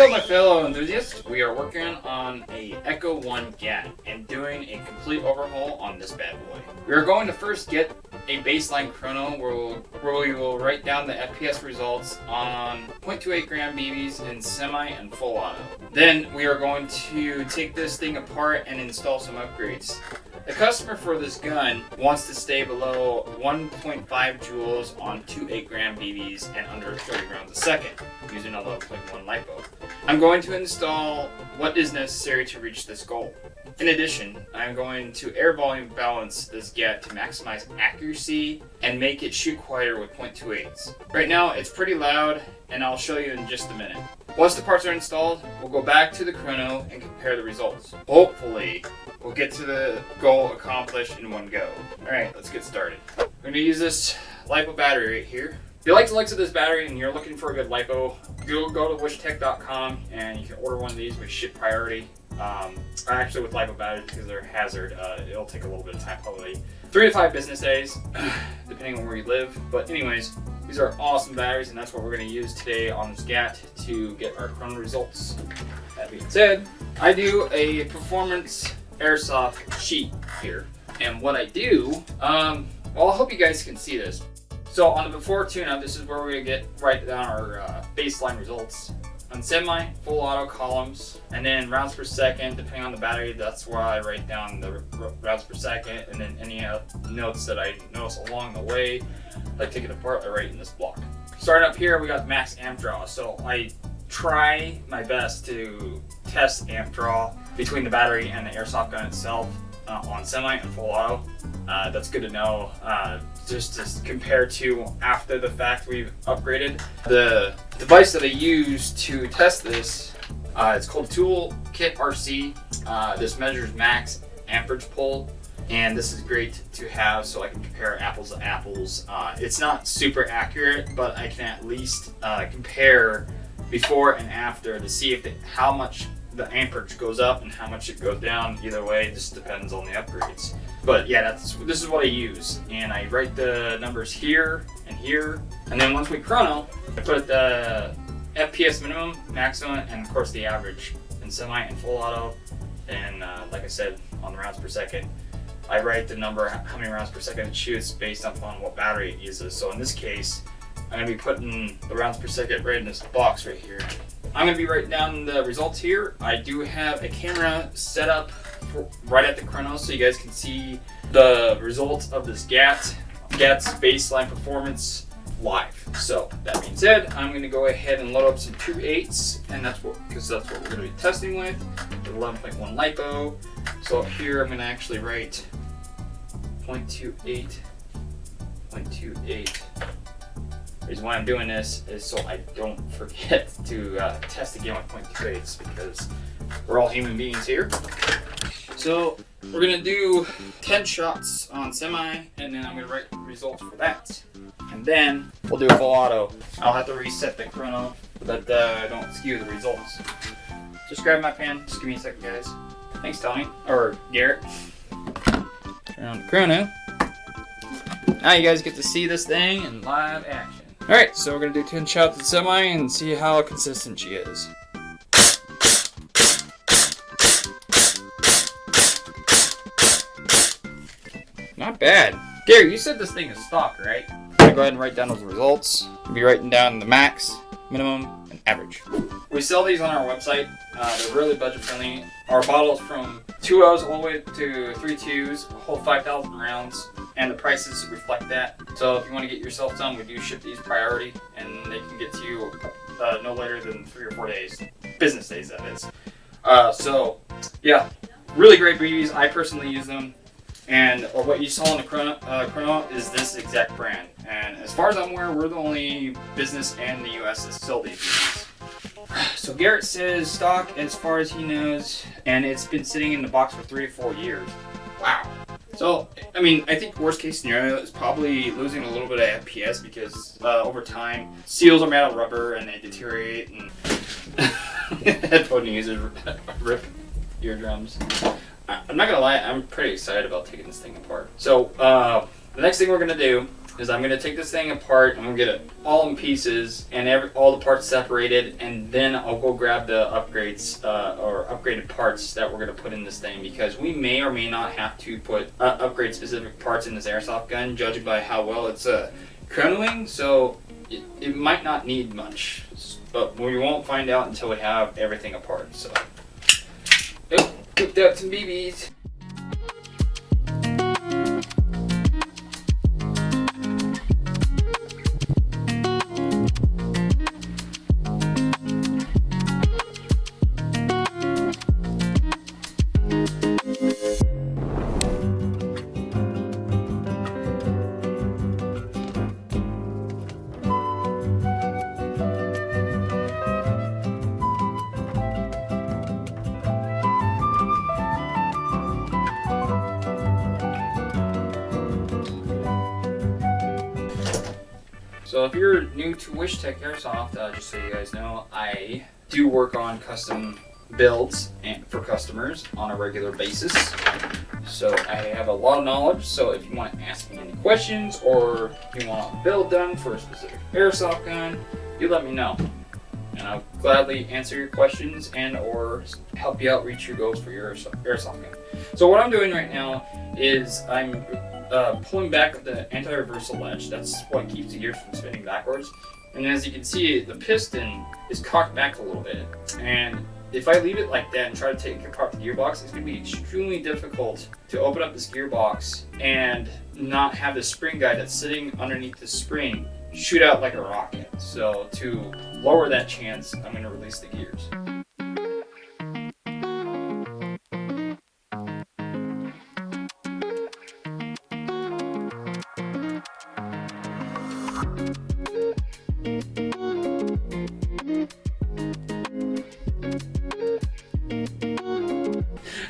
Hello my fellow enthusiasts, we are working on a Echo1 GAT and doing a complete overhaul on this bad boy. We are going to first get a baseline chrono where we will write down the FPS results on 0.28 gram BBs in semi and full auto. Then we are going to take this thing apart and install some upgrades. The customer for this gun wants to stay below 1.5 joules on 2 8 gram BBs and under 30 rounds a second using a 11.1 LiPo. I'm going to install what is necessary to reach this goal. In addition, I'm going to air volume balance this GAT to maximize accuracy and make it shoot quieter with 0.28s. Right now it's pretty loud and I'll show you in just a minute. Once the parts are installed, we'll go back to the chrono and compare the results. Hopefully, we'll get to the goal accomplished in one go. Alright, let's get started. We're going to use this LiPo battery right here. If you like the looks of this battery and you're looking for a good LiPo, go to Wyshtech.com and you can order one of these with ship priority. Actually with LiPo batteries, because they're a hazard, it'll take a little bit of time, probably 3 to 5 business days, depending on where you live. But anyways, these are awesome batteries and that's what we're going to use today on this GAT to get our chrono results. That being said, I do a performance airsoft sheet here. And what I do, well, I hope you guys can see this. So on the before tune-up, this is where we're going to write down our baseline results. On semi, full auto columns, and then rounds per second, depending on the battery, that's where I write down the rounds per second, and then any notes that I notice along the way, like take it apart, I write in this block. Starting up here, we got max amp draw. So I try my best to test amp draw between the battery and the airsoft gun itself on semi and full auto. That's good to know, just to compare to after the fact we've upgraded. The device that I use to test this, it's called Toolkit RC. This measures max amperage pull, and this is great to have so I can compare apples to apples. It's not super accurate, but I can at least compare before and after to see if how much the amperage goes up and how much it goes down. Either way, it just depends on the upgrades. But yeah, this is what I use, and I write the numbers here, and then once we chrono, I put the FPS minimum, maximum, and of course the average in semi and full auto. And like I said, on the rounds per second, I write the number, how many rounds per second it shoots based upon what battery it uses. So in this case, I'm going to be putting the rounds per second right in this box right here. I'm going to be writing down the results here. I do have a camera set up right at the chrono so you guys can see the results of this GAT's baseline performance live. So that being said, I'm going to go ahead and load up some 2.8s, and because that's what we're going to be testing with 11.1 LiPo. So up here I'm going to actually write 0.28. The reason why I'm doing this is so I don't forget to test again with 0.28s, because we're all human beings here. So we're going to do 10 shots on semi, and then I'm going to write the results for that. And then we'll do a full auto. I'll have to reset the chrono so that I don't skew the results. Just grab my pen. Just give me a second, guys. Thanks, Tony. Or Garrett. Turn on the chrono. Now you guys get to see this thing in live action. Alright, so we're going to do 10 shots at semi and see how consistent she is. Not bad. Gary, you said this thing is stock, right? I'm going to go ahead and write down those results. I'll be writing down the max, minimum, and average. We sell these on our website. They're really budget friendly. Our bottles from 2.0s all the way to 3.2s hold 5,000 rounds, and the prices reflect that. So if you want to get yourself some, we do ship these priority, and they can get to you no later than 3 or 4 days. Business days, that is. So yeah, really great BBs. I personally use them. And what you saw in the chrono is this exact brand. And as far as I'm aware, we're the only business in the US that sell these BBs. So Garrett says stock as far as he knows, and it's been sitting in the box for 3 to 4 years. Wow. So, I mean, I think worst case scenario is probably losing a little bit of FPS because over time, seals are made out of rubber and they deteriorate, and headphone users rip eardrums. I'm not gonna lie, I'm pretty excited about taking this thing apart. So, the next thing we're gonna do is I'm gonna take this thing apart. I'm gonna get it all in pieces and all the parts separated, and then I'll go grab the upgrades or upgraded parts that we're gonna put in this thing, because we may or may not have to put upgrade specific parts in this airsoft gun, judging by how well it's chronoing. So it might not need much, but we won't find out until we have everything apart. So, cooked out some BBs. So if you're new to Wyshtech Airsoft, just so you guys know, I do work on custom builds for customers on a regular basis. So I have a lot of knowledge, so if you want to ask me any questions or you want a build done for a specific airsoft gun, you let me know. And I'll gladly answer your questions and or help you out reach your goals for your airsoft gun. So what I'm doing right now is I'm pulling back the anti-reversal latch. That's what keeps the gears from spinning backwards. And as you can see, the piston is cocked back a little bit. And if I leave it like that and try to take apart the gearbox, it's going to be extremely difficult to open up this gearbox and not have the spring guide that's sitting underneath the spring shoot out like a rocket. So to lower that chance, I'm going to release the gears.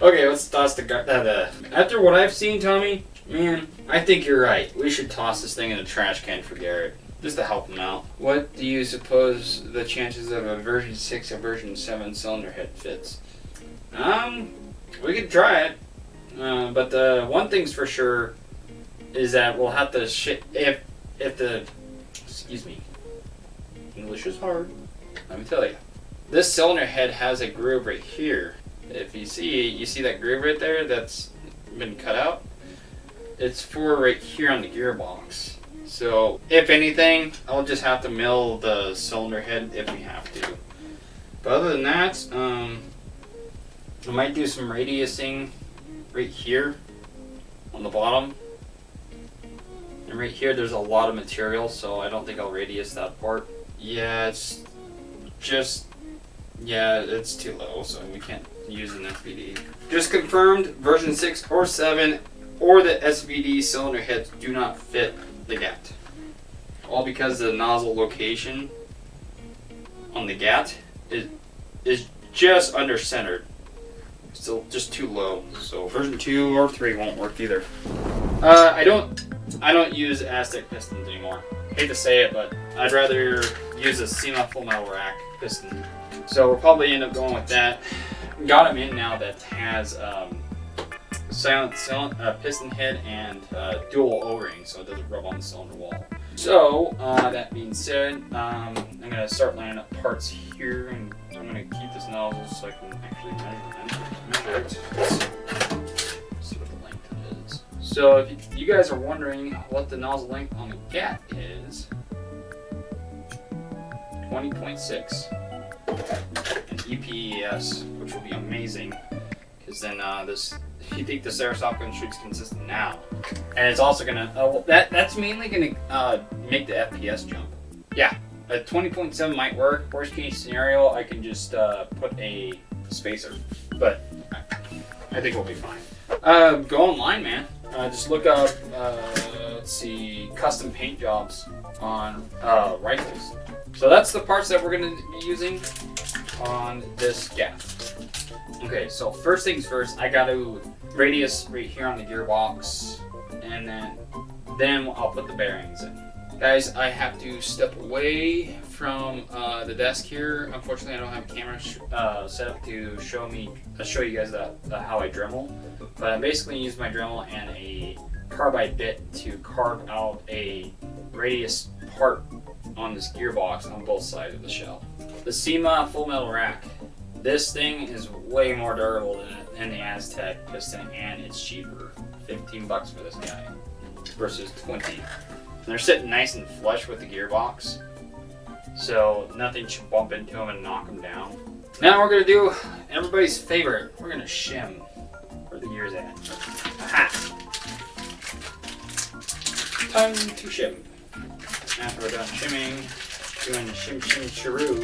Okay, let's toss the after what I've seen, Tommy, man, I think you're right. We should toss this thing in the trash can for Garrett, just to help him out. What do you suppose the chances of a version 6 or version 7 cylinder head fits? We could try it, but the one thing's for sure is that we'll have to if the, excuse me, English is hard, let me tell you. This cylinder head has a groove right here. If you see that groove right there that's been cut out? It's for right here on the gearbox. So if anything, I'll just have to mill the cylinder head if we have to. But other than that, I might do some radiusing right here on the bottom. And right here there's a lot of material, so I don't think I'll radius that part. Yeah, it's too low, so we can't use an SVD. Just confirmed, version 6 or 7 or the SVD cylinder heads do not fit the GAT. All because the nozzle location on the GAT is just under centered. Still just too low. So version 2 or 3 won't work either. I don't use Aztec pistons anymore. Hate to say it, but I'd rather use a Cyma FMR rack piston. So we'll probably end up going with that. Got them in now that has silent piston head and dual O-ring, so it doesn't rub on the cylinder wall. So that being said, I'm gonna start lining up parts here, and I'm gonna keep this nozzle so I can actually measure it. Let's see what the length is. So if you guys are wondering what the nozzle length on the GAT is, 20.6. And EPES, which will be amazing, because then if you think this airsoft gun shoots consistent now, and it's also gonna that's mainly gonna make the FPS jump. Yeah, a 20.7 might work. Worst case scenario, I can just put a spacer, but I think we'll be fine. Go online, man. Just look up let's see, custom paint jobs on rifles. So that's the parts that we're going to be using on this GAT. Okay, so first things first, I got to radius right here on the gearbox, and then I'll put the bearings in. Guys, I have to step away from the desk here. Unfortunately, I don't have a camera set up to show you guys how I Dremel. But I'm basically using my Dremel and a carbide bit to carve out a radius part on this gearbox on both sides of the shell. The Cyma full metal rack. This thing is way more durable than the Aztec piston, and it's cheaper. 15 bucks for this guy versus 20. And they're sitting nice and flush with the gearbox, so nothing should bump into them and knock them down. Now we're gonna do everybody's favorite. We're gonna shim. Where the gears at? Aha! Time to shim. After we're done shimming, doing the shim chiroo,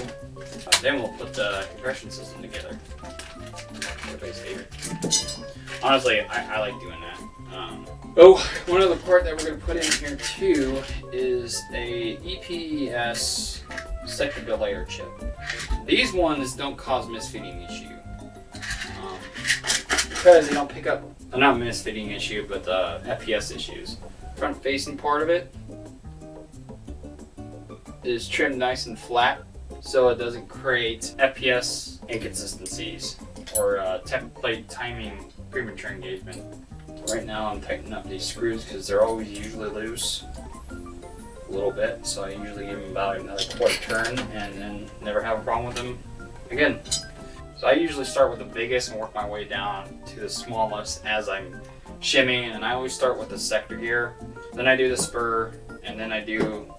then we'll put the compression system together. Everybody's favorite. Honestly, I like doing that. One other part that we're going to put in here too is a EPS sector delay chip. These ones don't cause misfitting issue because they don't pick up, not misfitting issue, but FPS issues. Front facing part of it is trimmed nice and flat, so it doesn't create FPS inconsistencies or template timing premature engagement. Right now I'm tightening up these screws because they're always usually loose a little bit, so I usually give them about another quarter turn and then never have a problem with them again. So I usually start with the biggest and work my way down to the smallest as I'm shimming, and I always start with the sector gear, then I do the spur, and then I do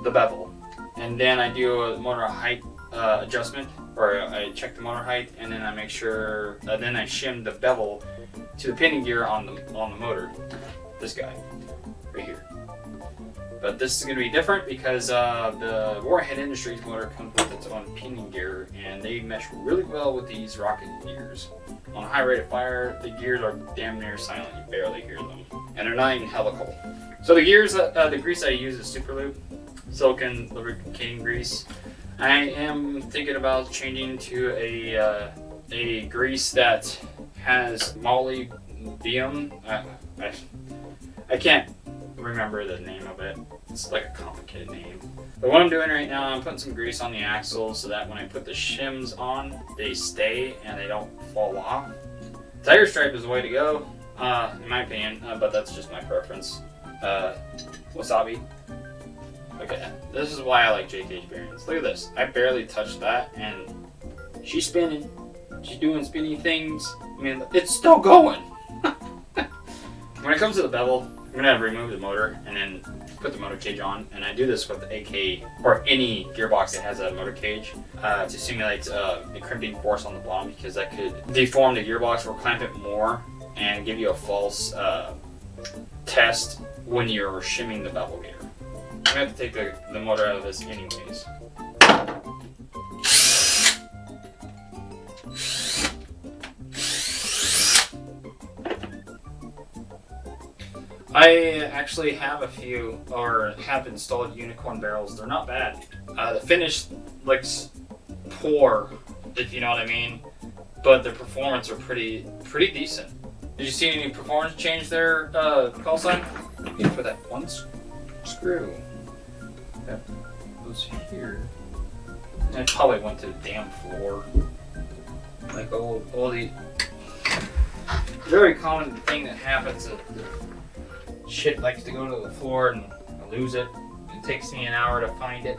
the bevel, and then I do a motor height adjustment, or I check the motor height, and then I make sure, then I shim the bevel to the pinning gear on the motor. This guy right here. But this is going to be different because the Warhead Industries motor comes with its own pinning gear, and they mesh really well with these rocket gears. On a high rate of fire, the gears are damn near silent. You barely hear them, and they're not even helical. So the gears, the grease I use is Super Lube, silicone lubricating grease. I am thinking about changing to a grease that has molybdenum. I can't remember the name of it. It's like a complicated name. But what I'm doing right now, I'm putting some grease on the axles so that when I put the shims on, they stay and they don't fall off. Tire stripe is the way to go, in my opinion, but that's just my preference. Wasabi. Look at that. This is why I like J-cage bearings. Look at this. I barely touched that, and she's spinning. She's doing spinny things. I mean, it's still going. When it comes to the bevel, I'm gonna remove the motor and then put the motor cage on. And I do this with the AK or any gearbox that has a motor cage to simulate the crimping force on the bottom, because that could deform the gearbox or clamp it more and give you a false test when you're shimming the bevel gear. I'm gonna have to take the motor out of this anyways. I actually have a few, or have installed unicorn barrels. They're not bad. The finish looks poor, if you know what I mean, but the performance are pretty decent. Did you see any performance change there, call sign? For that one screw that was here. I probably went to the damn floor. Like all the very common thing that happens. Shit likes to go to the floor and I lose it. It takes me an hour to find it.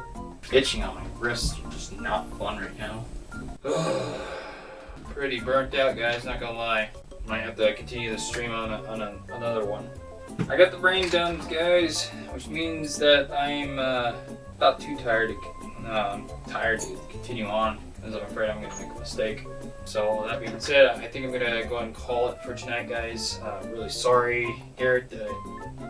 Itching on my wrists are just not fun right now. Pretty burnt out, guys, not gonna lie. Might have to continue the stream on another one. I got the brain done, guys, which means that I'm about too tired to continue on, as I'm afraid I'm going to make a mistake. So that being said, I think I'm going to go ahead and call it for tonight, guys. Really sorry, Garrett,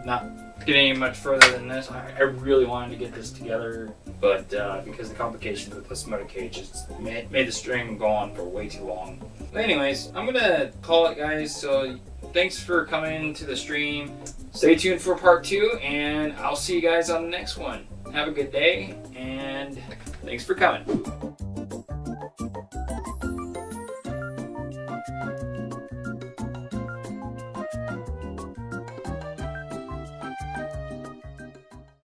not getting any much further than this. I really wanted to get this together, but because the complications with this motor cage just made the stream go on for way too long. But anyways, I'm going to call it, guys. So thanks for coming to the stream. Stay tuned for part 2, and I'll see you guys on the next one. Have a good day, and thanks for coming.